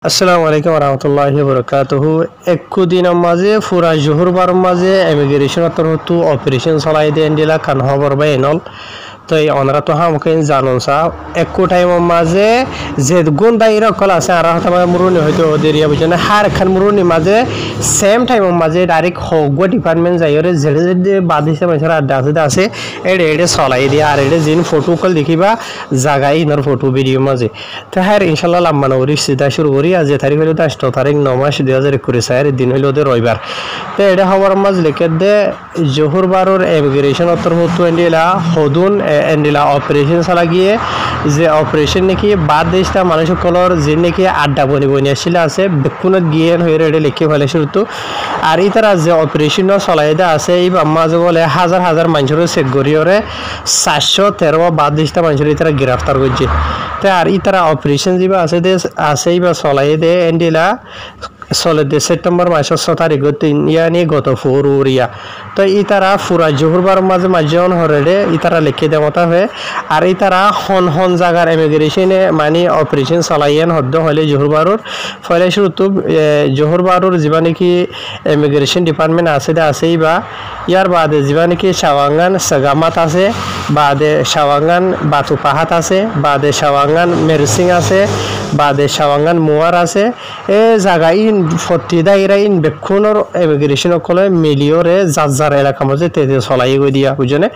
আসসালামু আলাইকুম রহমতুল্লাহি বরকাতুহু একু দিনের মাঝে ফুরা জোহরবার মাঝে ইমিগ্রেশন তরফ অপারেশন চলাই দেন দিলা কান খবর বাই নল তো ওনারা তো হামকে জানুন সা একু টাইমের মাঝে যে গুণ দায়ীরা কল আছে আর হয়তো মুরুনি হয়তো ওদের বুঝছেন হার খান মুরুনি মাঝে সেম টাইমের মাঝে ডাইরেক্ট হগ ডিপার্টমেন্ট যাই ওরে যেড়ে যে বাদ হিসেবে মানুষের আড্ডা আছে এড়ে এড়ে চলাই দিয়ে আর এড়ে যিন ফটো কল দেখিবা জাগাই ইনার ফটো ভিডিও মাঝে তো হ্যাঁ ইনশাল্লাহ লাম্মানো করি সিধা শুরু করি আজ যে তারিখ হইল 8 তারিখ 9 মাস 2021 দিন হইল ওদের রবিবার তো এটা খবর মাঝ লিখে দে জোহরবারর ইমিগ্রেশন তরফ এন্ডিলা হদুন এন্ডিলা অপারেশন চালা গিয়ে যে অপারেশন নাকি বাদ দেশটা মানুষ সকলের যে নাকি আড্ডা বনি বনি আসলে আছে বেকুনত গিয়ে হয়ে এটা লিখে ফেলে শুরু আর এই তারা যে অপারেশন চলাই দেওয়া আছে এই মাঝে বলে হাজার হাজার মানুষের চেক করিওরে 413 বাদ দেশটা মানুষের তারা গ্রেফতার করছে তো আর এই তারা অপারেশন যা আছে বা চলাই দে এন্ডিলা চলে দে সেপ্টেম্বর মাসের 6 তারিখ ইয়ানি গত ফোরিয়া তো ই তারা ফুরা জোহরবার মাঝে মাঝজন হরে ই তারা লিখে দেওয়া হয় আর এই তারা হন হন জায়গার ইমিগ্রেশনে মানে অপারেশন চালাইয়েন হদ্দ হলে জোহরবারর ফলে শুরু জোহরবারর যা নাকি ইমিগ্রেশন ডিপার্টমেন্ট আছেই বা ইয়ার বাদে যা নাকি সাওয়াঙ্গান সাগামাত আছে বাদে সাওয়াঙ্গান বাতু পাহাত আছে বাদে সাওয়াঙ্গান মেরসিং আছে বাদে সাওয়াঙ্গান মুয়ার আছে এ জায়গা ইন ফতিদা ইরা ইন বেক্ষণর ইমিগ্রেশন কলে মিলিয়রে যার এলাকা মাঝে তেতে চলাই গই দিয়া বুঝনে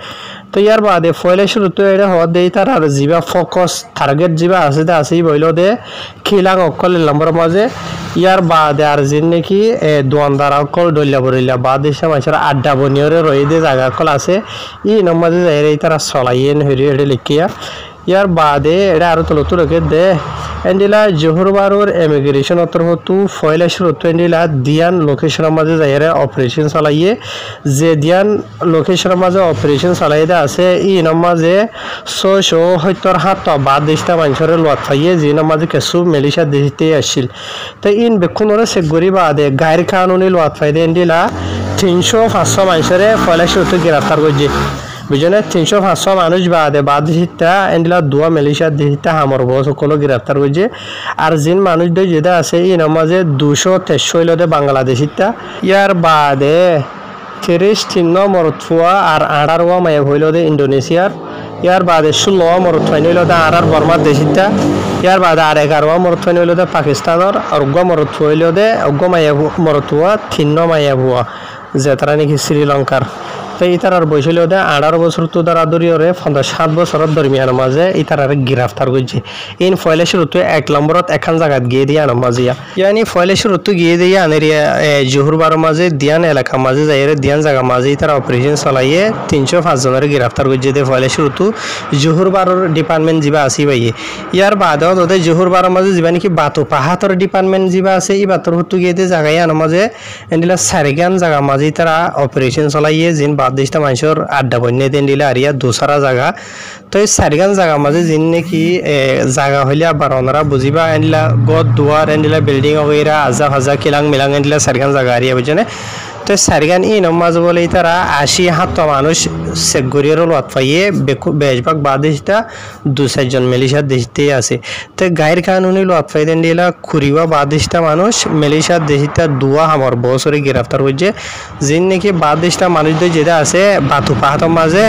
তো ইয়ার বাদে ফলে শুরু তো এটা হওয়া দেই তার আর যা ফোকাস টার্গেট যা আছেই বইল দে খিলাং অকল নম্বর মাঝে ইয়ার বাদে আর যিন নাকি দোয়ানদার অকল ডলিয়া বরিলা বাদ এসে মানুষের আড্ডা বনিয়রে রয়ে দে জায়গা অকল আছে ই নম্বরে যাই এই তারা চলাইয়েন হরি এটা লিখিয়া ইয়ার বাদে এটা আরো তলতো রেখে দে এন্ডিলা জোহরবারর ইমিগ্রেশন তরফ ফয়লা শুরু এন্ডিলা দিয়ান লোকেশনের মাঝে যাইরে অপারেশন চালাইয়ে যে দিয়ান লোকেশনের মাঝে অপারেশন চালাই দে আছে ই নামাজে 677 বাদ দেশটা মানুষের লোয়াত পাইয়ে যে নামাজে কিছু মেলিশা দেশতে আসছিল তো ইন বেক্ষণরে চেকগরি বাদে গায়ের কানুনি লোয়াত পাইদে এন্ডিলা 300-500 মানুষের ফয়লা শুরু গ্রেফতার করছে বুঝলেন 300-500 মানুষ বাদ দিতা এন্ডিলা দুয়া মালয়েশিয়া দিতা হামর বস সকল গ্রেফতার হয়েছে আর যিন মানুষ দুই যেটা আছে এই নামাজে 223 হইলদে বাংলাদেশিতা ইয়ার বাদে 33 মরথুয়া আর 18 মায়ে হইলদে ইন্দোনেশিয়ার ইয়ার বাদে 16 মরথুয়া হইলদে আর বর্মার দেশিতা ইয়ার বাদে আর 11 মরথুয়া হইলদে পাকিস্তানের আর 9 মরথুয়া হইলদে 9 মায়ে মরথুয়া 3 মায়ে হুয়া যে তারা নাকি শ্রীলঙ্কার তো ইতারার বয়স হইল 18 বছর তো তারা দরিয়রে 7 বছরের দরমিয়ান মাঝে ইতারারে গ্রেফতার করছে ইন ফয়লে শুরুতে 1 নম্বরত এখান জায়গাত গিয়ে দিয়া মাঝিয়া ইয়ানি ফয়লে শুরুতে গিয়ে দিয়া আনেরিয়া জোহরবার মাঝে দিয়ান এলাকা মাঝে যাইরে দিয়ান জায়গা মাঝে তারা অপারেশন চালাইয়ে 305 জনের গ্রেফতার করছে দে ফয়লে শুরুতে জোহরবারর ডিপার্টমেন্ট যা আছে ভাইয়ে ইয়ার বাদেও ওদের জোহরবারের মাঝে যা নাকি বাতু পাহাতর ডিপার্টমেন্ট যা আছে এই বাতর হতো গিয়ে জায়গায় আনা মাঝে এন্ডিলা সারিগান জায়গা মাঝে তারা অপারেশন চালাইয়ে যিন দেশটা মানুষের আড্ডা বন্যে দেন দিলে আর ইয়া দোসরা জায়গা তো এই চারিগান জায়গা মাঝে যিন নাকি জায়গা হইলে আবার ওনারা বুঝিবা এনলা গদ দুয়ার এনলা বিল্ডিং ওগেরা আজা ভাজা কিলাং মিলাং এনলা চারিগান জায়গা আর ইয়া বুঝনে তো চারিগান ই নমাজ বলে তারা 80-70 মানুষ চেকগরিয়ার লোয়াত পাইয়ে বেশভাগ বাদ দেশটা 2-4 জন মালয়েশিয়ার দেশতে আছে তো গায়ের কানুনি লোয়াত পাই দেন দিলা খুরিবা বাদ দেশটা মানুষ মালয়েশিয়ার দেশটা দুয়া হামর বছরে গ্রেফতার হয়েছে যিন নাকি বাদ দেশটা মানুষদের যেটা আছে বাতু পাহাতের মাঝে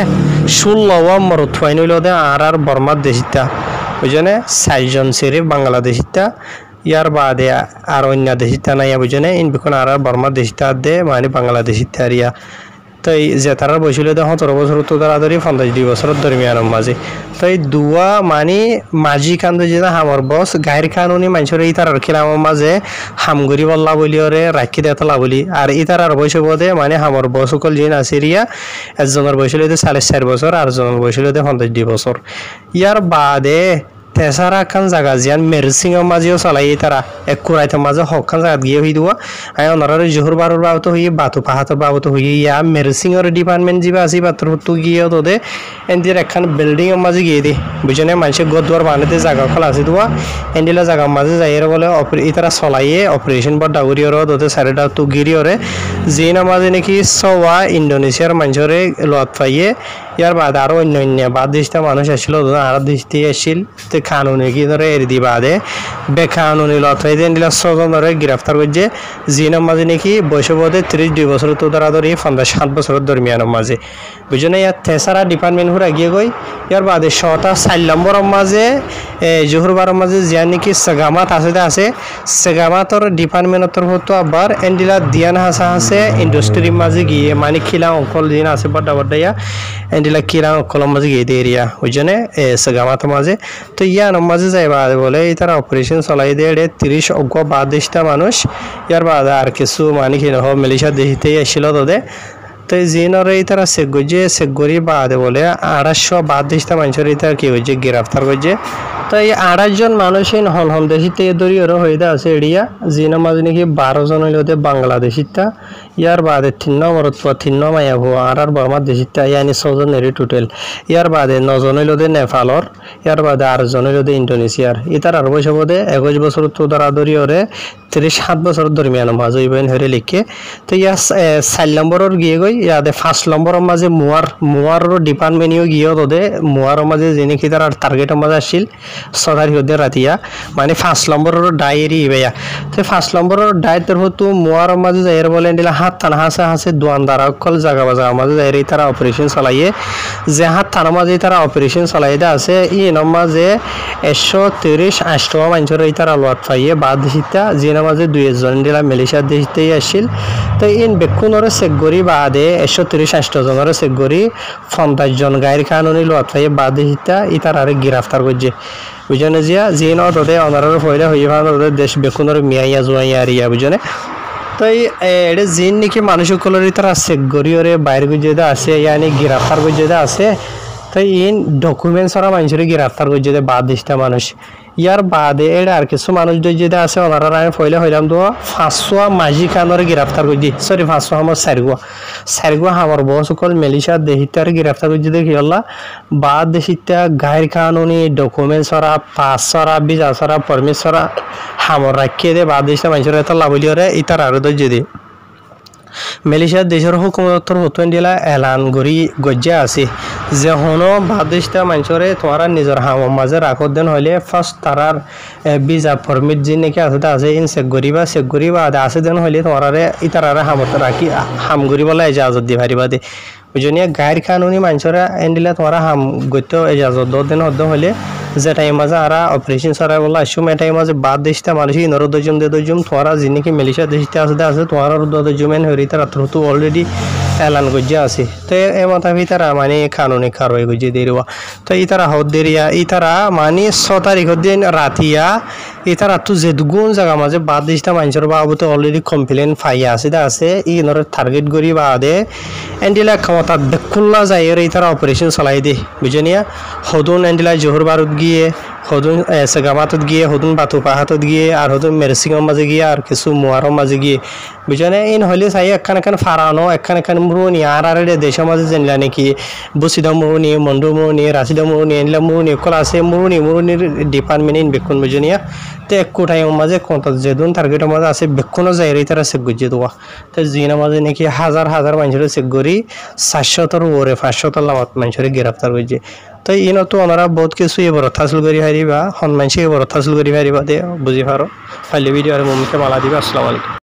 16 মরত ফাইন হইল দে আর বর্মার দেশটা বুঝনে 4 জন সেরে বাংলাদেশিটা ইয়ার বাদে আর অন্য দেশিতা নাই বুঝনে ইন বিখন আর বর্মার দেশিতা দে মানে বাংলাদেশিতা আরিয়া তো এই যে তারা বসছিল 17 বছর তো তারা ধরি 52 বছরের দরমিয়ানের মাঝে তো এই দুয়া মানে মাঝি কান্দ যে হামর বস গায়ের কানুনি মানুষের এই তারার খেলামের মাঝে হামগরি বল্লা বলিওরে রাখি দেতলা বলি আর এই তারার বয়স বোধে মানে হামর বস সকল যে নাসিরিয়া একজনের বয়স হইলে 4.5 বছর আর জনের বয়স হইলে 52 বছর ইয়ার বাদে তেসারা খান জায়গা জিয়ান মেরসিংয়ের মাঝেও চালাই তারা এক কুরাইতের মাঝে হকান জায়গা গিয়ে হয়ে দেওয়া আর ওনারা জোহরবারর বাবত হয়ে বাতু পাহাতর বাবত হয়ে ইয়া মেরসিংয়ের ডিপার্টমেন্ট যা আছে বাতর তো গিয়ে তোদের এনদির একখান বিল্ডিংয়ের মাঝে গিয়ে দে বুঝনে মানুষের গদুয়ার বানাতে জায়গা খোলা আছে দেওয়া এনদিলা জায়গার মাঝে যাই বলে এই তারা চলাইয়ে অপারেশন বা ডাউরিয়র তোদের সাইডটা তো গিরিয়রে যে নামাজে নাকি সওয়া ইন্দোনেশিয়ার মানুষরে লোয়াত পাইয়ে ইয়ার বাদে আরও অন্য বাদ দেশটা মানুষ আসছিল আর দেশতে আসছিল তো কানুনি কি ধরে এর দি বাদে বেকানুনি লতাই দেন দিলা ছজন ধরে গ্রেফতার করছে জিনের মাঝে নাকি বয়সবোধে 32 বছর তো ধরা ধরি 57 বছরের দরমিয়ানের মাঝে বুঝলেন ইয়ার তেসারা ডিপার্টমেন্ট হুরা গিয়ে গই ইয়ার বাদে 4 নম্বরের মাঝে জোহরবারের মাঝে জিয়া নাকি সেগামাত আছে সেগামাতর ডিপার্টমেন্টের তরফ তো আবার এন্ডিলা দিয়ান হাসা আছে ইন্ডাস্ট্রির মাঝে গিয়ে মানে খিলা অঙ্কল দিন আছে বড় বড়য়া এন্ডিলা খিলা অঙ্কল মাঝে গিয়ে দিয়ে এরিয়া বুঝলেন সেগামাতের মাঝে তো ইয়ার মাঝে যাইবা বলে তারা অপারেশন চলাই দিয়ে 30 অজ্ঞ বাদ দেশটা মানুষ ইয়ার বাদে আর কিছু মানে কি মালয়েশিয়া দেশতেই আসছিল তোদের তো জিনরে তারা সেগরি বাদে বলে 800 বাদ দেশটা মানুষের তারা কি হয়েছে গ্রেফতার করছে তো এই 28 জন মানুষ হন দেশিতে দরি ওরা হয়ে আছে এরিয়া জিনের মাঝে নাকি 12 জন হইল বাংলাদেশিতা ইয়ার বাদে 3 নম্বরত 3 মায়া হো আর বর্মা দেশিতা ইয়ানি 6 জন এরি টোটাল ইয়ার বাদে 9 জন হইল নেপালর ইয়ার বাদে 8 জন হইল ইন্দোনেশিয়ার ইতার আর বয়স বদে 21 বছর তো ধরা ধরি ওরে 37 বছর দরমিয়ান মাঝে ইবেন হরে লিখে তো ইয়া 4 নম্বরের গিয়ে গই ইয়াদে 5 নম্বরের মাঝে মুয়ার ডিপার্টমেন্টও গিয়ে তোদে মুয়ার মাঝে যিনি কি তার টার্গেটের মাঝে আসছিল সদারি হতে রাতিয়া মানে 5 নম্বরের ডায়েরি ইবেয়া তো 5 নম্বরের ডায়ের হতো মুয়ার মাঝে যাইর বলেন দিলা হাত থানা হাসে দোয়ানদার অকল জায়গা বাজার মাঝে যাইর তারা অপারেশন চালাইয়ে যে হাত থানা মাঝে তারা অপারেশন চালাইতে আছে ই মাঝে 130 আষ্টম মানুষের তারা লোয়াত পাইয়ে বাদ দিতা যে মাঝে 2 জন দিলা মালয়েশিয়ার দেশতেই আসছিল তো ইন বেকুনরে সেগরি বাদে 130 জনের সেগরি 50 জন গায়ের কানুনি লোয়াত পাইয়ে বাদ দিতা ইতার আরে গ্রেফতার করছে বুঝনে জিয়া জিন তোদের অনারের ফয়লা হয়ে ভালো দেশ বেকুনরে মিয়াইয়া জুয়াইয়া আরিয়া বুঝনে তো এটা জিন নাকি মানুষগুলোর তারা সেগরিওরে বাইরে গুজেদা আছে ইয়ানি গ্রেফতার গুজেদা আছে তো ইন ডকুমেন্টস ওরা মানুষের গ্রেফতার গুজেদা বাদ দিশটা মানুষ ইয়ার বাদে এটা আর কিছু মানুষ যেটা আছে ওনারা আমি ফয়লা হইলাম তো 500 মাঝি খানোর গ্রেফতার করছি সরি 500 আমার সারগুয়া আমার বস সকল মালয়েশিয়া দেশিতার গ্রেফতার করছি দেখি আল্লাহ বাদ দেশিতা গায়ের কানুনি ডকুমেন্টস ওরা পাস ওরা ভিসা ওরা পারমিট ওরা হামর রাখিয়ে দে বাদ দেশটা মানুষের এত লাভ হইলে ইতার আরো ধৈর্য দিয়ে মালয়েশিয়ার দেশের হুকুমতর হতুন দিলা এলান গড়ি গজ্জা আছে যে হনো বাদেশটা মানুষরে তোমার নিজের হামের মাঝে রাখত দেন হইলে ফার্স্ট তারার ভিসা পারমিট যে নাকি আছে ইন চেক করিবা আছে দেন হইলে তোমার ইতারারে হামত রাখি হাম করিবলে ইজাজত দি পারিবা দে বুঝনিয়া গায়ের কানুনি মানুষরা এন্ডিলা তোমার হাম গত ইজাজত দেন হদ হইলে যে টাইম মাঝে আর অপারেশন সারা বলা আসুম এ টাইম মাঝে বাদ দেশটা মানুষ ইনর দজুম তোমার যিনি মালয়েশিয়া দেশটা আছে তোমার দজুমেন হরি তার তো অলরেডি এলান গজ্জা আছে তো এ মতাবি তারা মানে কানুনি কারওয়াই গজ্জে দেরিবা তো ইতারা হদ দেরিয়া ইতারা মানে 6 তারিখের দিন রাতিয়া ইতারা তো যে দুগুণ জায়গা মাঝে বাদ দেশটা মানুষের বাবুতে অলরেডি কমপ্লেন ফাইয়া আছে ইনর টার্গেট করি বাদে এন্ডিলা ক্ষমতা বেকুল্লা যায় এর ইতারা অপারেশন চালাই দে বুঝনিয়া হদুন এন্ডিলা জোহর বারুদ গিয়ে হদুন সেগামাতত গিয়ে হদুন বাতু পাহাতত গিয়ে আর হদুন মেরসিংয়ের মাঝে গিয়ে আর কিছু মুয়ারের মাঝে গিয়ে বুঝনে ইন হলে চাই একখান ফারানো একখান মুরুনি আর দেশের মাঝে জানিলা নাকি বসিদা মুরুনি মন্ডু মুরুনি রাশিদা মুরুনি এনলা মুরুনি কল আছে মুরুনির ডিপার্টমেন্ট ইন বেকুন বুঝনিয়া তো এক কোটাইয়ের মাঝে কোন যেদুন টার্গেটের মাঝে আছে বেকুনও যায় তারা চেক গুজিয়ে দেওয়া তো জিনের মাঝে নাকি হাজার মানুষের চেক করি 400 ওরে 500 লামাত মানুষের গ্রেফতার করছে তো ইনতো ওনারা বহুত কিছু এবার হাসিল করি হারিবা হন মানুষ এবার হাসিল করি হারিবা দে বুঝি পারো ফাইলে ভিডিও আর মুমিকে মালা দিবা আসসালামু আলাইকুম।